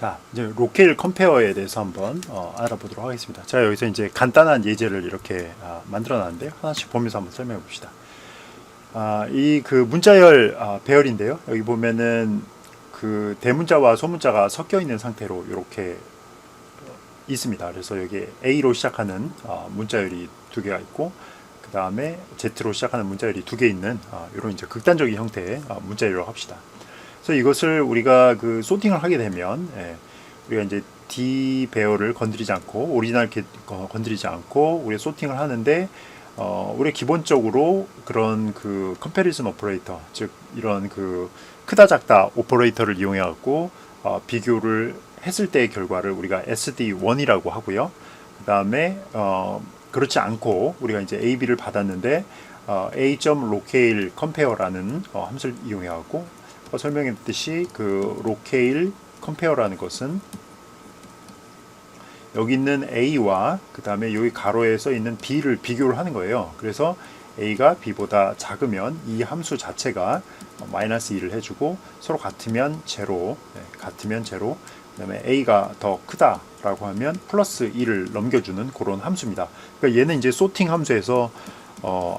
자, 이제 로케일 컴페어에 대해서 한번 알아보도록 하겠습니다. 자, 여기서 이제 간단한 예제를 이렇게 만들어 놨는데요. 하나씩 보면서 한번 설명해 봅시다. 이 그 문자열 배열인데요. 여기 보면은 그 대문자와 소문자가 섞여 있는 상태로 이렇게 있습니다. 그래서 여기 A로 시작하는 문자열이 두 개가 있고, 그 다음에 Z로 시작하는 문자열이 두 개 있는 이런 이제 극단적인 형태의 문자열이라고 합시다. 그래서 이것을 우리가 그 소팅을 하게 되면 우리가 이제 D 배열을 건드리지 않고 오리지널 건드리지 않고 우리 소팅을 하는데 우리 기본적으로 그런 그 컴패리즌 오퍼레이터, 즉 이런 그 크다 작다 오퍼레이터를 이용해 갖고 비교를 했을 때의 결과를 우리가 SD1이라고 하고요. 그 다음에 그렇지 않고 우리가 이제 AB를 받았는데 A.locale compare라는 함수를 이용해 갖고 설명했듯이 그 locale compare라는 것은 여기 있는 A와 그 다음에 여기 가로에 써 있는 B를 비교를 하는 거예요. 그래서 A가 B보다 작으면 이 함수 자체가 마이너스 2를 해주고 서로 같으면 제로, 같으면 제로, 그 다음에 A가 더 크다라고 하면 플러스 2를 넘겨주는 그런 함수입니다. 그러니까 얘는 이제 소팅 함수에서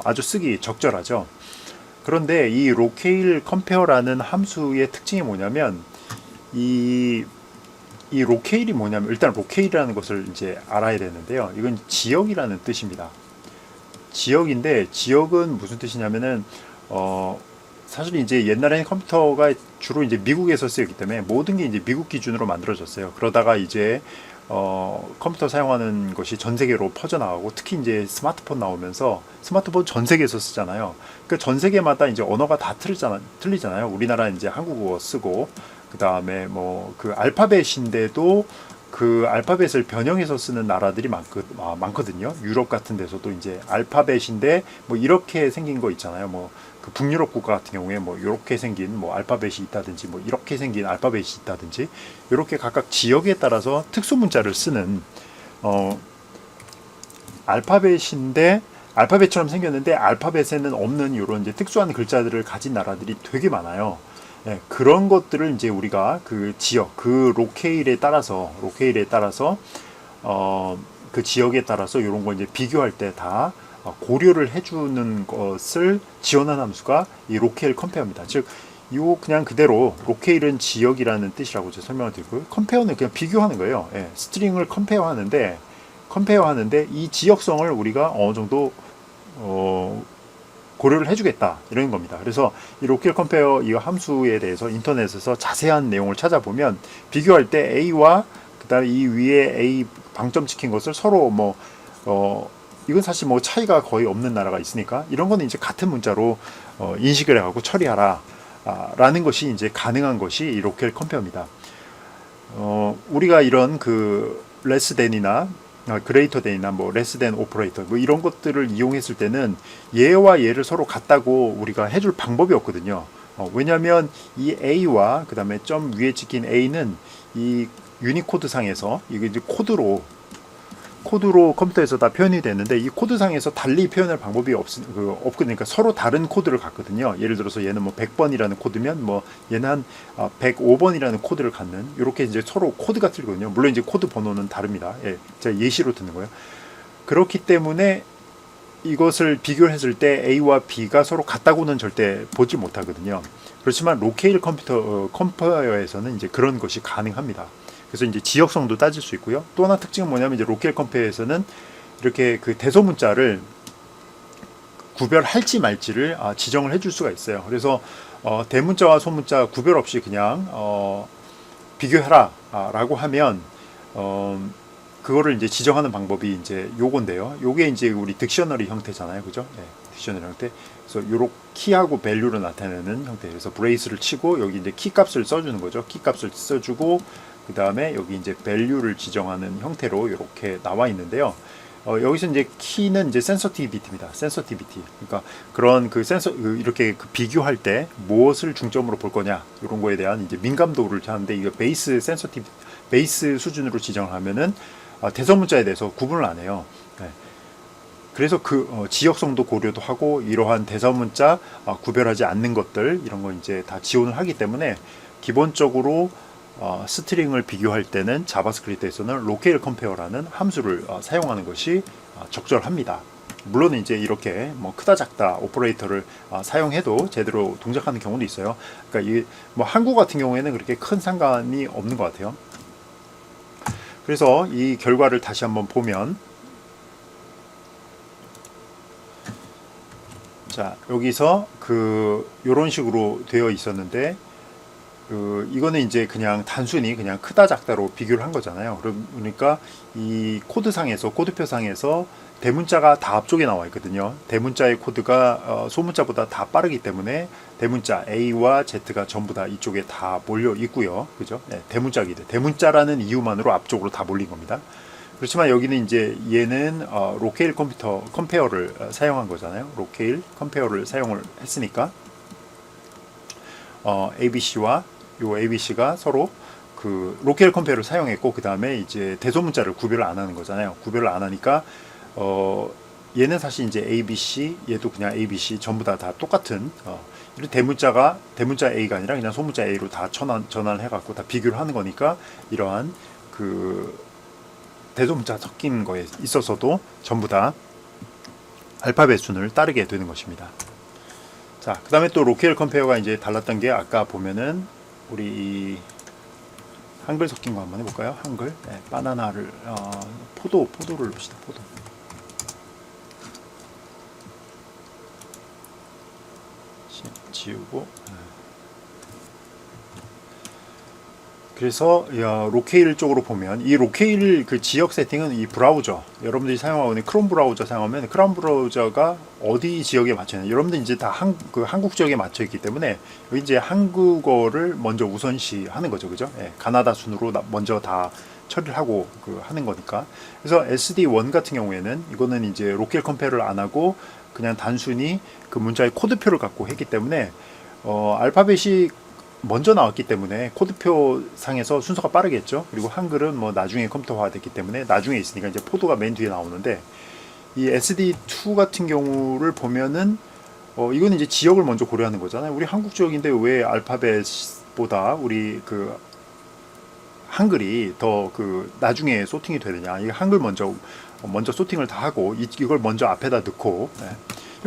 아주 쓰기 적절하죠. 그런데 이 locale compare라는 함수의 특징이 뭐냐면 이 locale이 뭐냐면 일단 locale이라는 것을 이제 알아야 되는데요. 이건 지역이라는 뜻입니다. 지역인데 지역은 무슨 뜻이냐면은 사실 이제 옛날에는 컴퓨터가 주로 이제 미국에서 쓰였기 때문에 모든 게 이제 미국 기준으로 만들어졌어요. 그러다가 이제 컴퓨터 사용하는 것이 전 세계로 퍼져나가고 특히 이제 스마트폰 나오면서 스마트폰 전 세계에서 쓰잖아요. 그 전 세계마다 이제 언어가 다 틀리잖아요. 우리나라 이제 한국어 쓰고 그 다음에 뭐 그 알파벳인데도 그 알파벳을 변형해서 쓰는 나라들이 많거든요. 유럽 같은 데서도 이제 알파벳인데 뭐 이렇게 생긴 거 있잖아요. 뭐 그 북유럽 국가 같은 경우에 뭐 이렇게 생긴 뭐 알파벳이 있다든지 뭐 이렇게 생긴 알파벳이 있다든지 이렇게 각각 지역에 따라서 특수 문자를 쓰는 알파벳인데 알파벳처럼 생겼는데 알파벳에는 없는 이런 이제 특수한 글자들을 가진 나라들이 되게 많아요. 예, 그런 것들을 이제 우리가 그 지역, 그 로케일에 따라서 그 지역에 따라서 이런 거 이제 비교할 때 다 고려를 해주는 것을 지원한 함수가 이 로케일 컴페어입니다. 즉, 요 그냥 그대로 로케일은 지역이라는 뜻이라고 제가 설명을 드리고요. 컴페어는 그냥 비교하는 거예요. 예, 스트링을 컴페어하는데 이 지역성을 우리가 어느 정도 고려를 해주겠다 이런 겁니다. 그래서 이 로케일 컴페어 이 함수에 대해서 인터넷에서 자세한 내용을 찾아보면 비교할 때 A와 그다음에 이 위에 A 방점 찍힌 것을 서로 뭐 이건 사실 뭐 차이가 거의 없는 나라가 있으니까 이런 거는 이제 같은 문자로 인식을 해가고 처리하라 라는 것이 이제 가능한 것이 이 로케일 컴페어입니다. 우리가 이런 그 less than이나 greater than이나 뭐 less than operator 뭐 이런 것들을 이용했을 때는 얘와 얘를 서로 같다고 우리가 해줄 방법이 없거든요. 왜냐하면 이 A와 그 다음에 점 위에 찍힌 A는 이 유니코드 상에서 이게 이제 코드로 컴퓨터에서 다 표현이 되는데 이 코드상에서 달리 표현할 방법이 없거든요. 그러니까 서로 다른 코드를 갖거든요. 예를 들어서 얘는 뭐 100번이라는 코드면 뭐 얘는 한 105번이라는 코드를 갖는 이렇게 이제 서로 코드가 틀리거든요. 물론 이제 코드 번호는 다릅니다. 예, 제가 예시로 듣는 거예요. 그렇기 때문에 이것을 비교를 했을 때 A와 B가 서로 같다고는 절대 보지 못하거든요. 그렇지만 로케일 컴페어에서는 이제 그런 것이 가능합니다. 그래서 이제 지역성도 따질 수 있고요. 또 하나 특징은 뭐냐면 이제 로케일 컴페어에서는 이렇게 그 대소문자를 구별할지 말지를 지정을 해줄 수가 있어요. 그래서 대문자와 소문자 구별 없이 그냥 비교해라라고 하면 그거를 이제 지정하는 방법이 이제 요건데요. 요게 이제 우리 딕셔너리 형태잖아요, 그죠? 네, 딕셔너리 형태. 그래서 요렇게 키하고 밸류를 나타내는 형태. 그래서 브레이스를 치고 여기 이제 키 값을 써주는 거죠. 키 값을 써주고 그 다음에 여기 이제 밸류를 지정하는 형태로 이렇게 나와 있는데요. 여기서 이제 키는 이제 센서티비티입니다. 센서티비티. 그러니까 그런 그 이렇게 그 비교할 때 무엇을 중점으로 볼 거냐 이런 거에 대한 이제 민감도를 하는데 이거 베이스 수준으로 지정을 하면은 대소문자에 대해서 구분을 안 해요. 네. 그래서 그 지역성도 고려도 하고 이러한 대소문자 구별하지 않는 것들 이런 거 이제 다 지원을 하기 때문에 기본적으로 스트링을 비교할 때는 자바스크립트에서는 로케일 컴페어라는 함수를 사용하는 것이 적절합니다. 물론 이제 이렇게 뭐 크다 작다 오퍼레이터를 사용해도 제대로 동작하는 경우도 있어요. 그러니까 이 뭐 한국 같은 경우에는 그렇게 큰 상관이 없는 것 같아요. 그래서 이 결과를 다시 한번 보면, 자 여기서 요런 식으로 되어 있었는데, 이거는 이제 그냥 단순히 그냥 크다 작다로 비교를 한 거잖아요. 그러니까 이 코드표상에서 대문자가 다 앞쪽에 나와 있거든요. 대문자의 코드가 소문자보다 다 빠르기 때문에 대문자 A와 Z가 전부 다 이쪽에 다 몰려 있고요. 그죠? 네, 대문자라는 이유만으로 앞쪽으로 다 몰린 겁니다. 그렇지만 여기는 이제 얘는 로케일 컴페어를 사용한 거잖아요. 로케일 컴페어를 사용을 했으니까 ABC와 요 ABC가 서로 그 로케일 컴페어를 사용했고, 그 다음에 이제 대소문자를 구별을 안 하는 거잖아요. 구별을 안 하니까 얘는 사실 이제 ABC, 얘도 그냥 ABC 전부 다 똑같은 이런 대문자 A가 아니라 그냥 소문자 A로 다 전환해 갖고 다 비교를 하는 거니까, 이러한 그 대소문자 섞인 거에 있어서도 전부 다 알파벳 순을 따르게 되는 것입니다. 자, 그 다음에 또 로케일 컴페어가 이제 달랐던 게, 아까 보면은 우리 이 한글 섞인 거 한번 해볼까요? 한글. 네, 바나나를 포도를 봅시다. 포도. 지우고. 그래서 로케일 쪽으로 보면, 이 로케일 그 지역 세팅은 이 브라우저, 여러분들이 사용하고 있는 크롬 브라우저 사용하면 크롬 브라우저가 어디 지역에 맞춰있냐, 여러분들 이제 다 한국 지역에 맞춰 있기 때문에 여기 이제 한국어를 먼저 우선시 하는 거죠. 그죠? 예, 가나다 순으로 먼저 다 처리를 하고 하는 거니까. 그래서 SD1 같은 경우에는 이거는 이제 로케일 컴페어를 안 하고 그냥 단순히 그 문자의 코드표를 갖고 했기 때문에 알파벳이 먼저 나왔기 때문에 코드표 상에서 순서가 빠르겠죠. 그리고 한글은 뭐 나중에 컴퓨터화 됐기 때문에 나중에 있으니까 이제 포도가 맨 뒤에 나오는데, 이 SD2 같은 경우를 보면은 이거는 이제 지역을 먼저 고려하는 거잖아요. 우리 한국 지역인데 왜 알파벳보다 우리 그 한글이 더 나중에 소팅이 되느냐. 이 한글 먼저 소팅을 다 하고 이걸 먼저 앞에다 넣고. 네.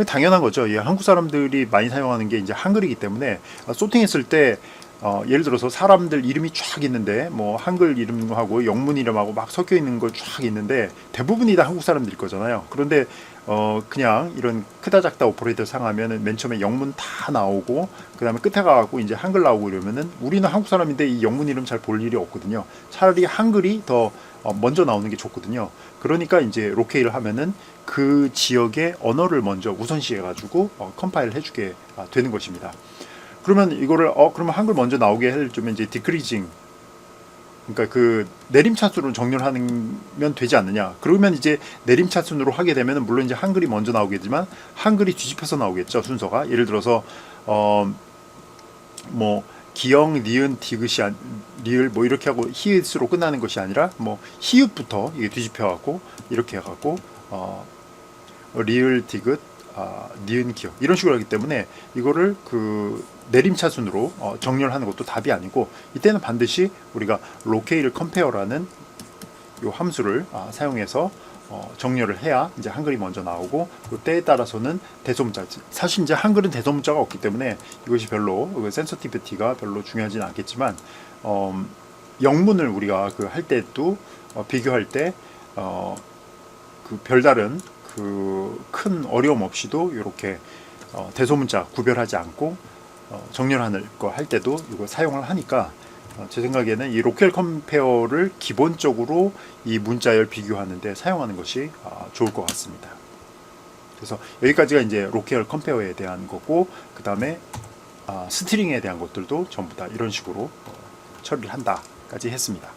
당연한 거죠. 예, 한국 사람들이 많이 사용하는 게 이제 한글이기 때문에 소팅했을 때 예를 들어서 사람들 이름이 쫙 있는데 뭐 한글 이름하고 영문 이름하고 막 섞여 있는 거 쫙 있는데 대부분이 다 한국 사람들일 거잖아요. 그런데 그냥 이런 크다 작다 오퍼레이터 상하면은 맨 처음에 영문 다 나오고 그 다음에 끝에 가고 이제 한글 나오고 이러면은 우리는 한국 사람인데 이 영문 이름 잘 볼 일이 없거든요. 차라리 한글이 더 먼저 나오는 게 좋거든요. 그러니까 이제 로케일을 하면은 그 지역의 언어를 먼저 우선시해 가지고 컴파일을 해주게 되는 것입니다. 그러면 이거를 그러면 한글 먼저 나오게 해주면 이제 디크리징, 그러니까 그 내림차순으로 정렬하면 되지 않느냐. 그러면 이제 내림차순으로 하게 되면 물론 이제 한글이 먼저 나오겠지만 한글이 뒤집혀서 나오겠죠, 순서가. 예를 들어서 뭐 기역, 니은, 디귿이 리을 뭐 이렇게 하고 히읗으로 끝나는 것이 아니라 뭐 히읗부터 이게 뒤집혀 갖고 이렇게 해 갖고 리을, 디귿, 니은, 기역 이런 식으로 하기 때문에 이거를 내림차순으로 정렬하는 것도 답이 아니고, 이때는 반드시 우리가 로케일 컴페어라는 요 함수를 사용해서 정렬을 해야 이제 한글이 먼저 나오고, 그 때에 따라서는 대소문자, 사실 이제 한글은 대소문자가 없기 때문에 이것이 별로 센서티비티가 별로 중요하진 않겠지만 영문을 우리가 할 때도 비교할 때 별다른 큰 어려움 없이도 이렇게 대소문자 구별하지 않고 정렬하는 거 할 때도 이거 사용을 하니까 제 생각에는 이 로케일 컴페어를 기본적으로 이 문자열 비교하는데 사용하는 것이 좋을 것 같습니다. 그래서 여기까지가 이제 로케일 컴페어에 대한 거고, 그 다음에 스트링에 대한 것들도 전부 다 이런 식으로 처리를 한다까지 했습니다.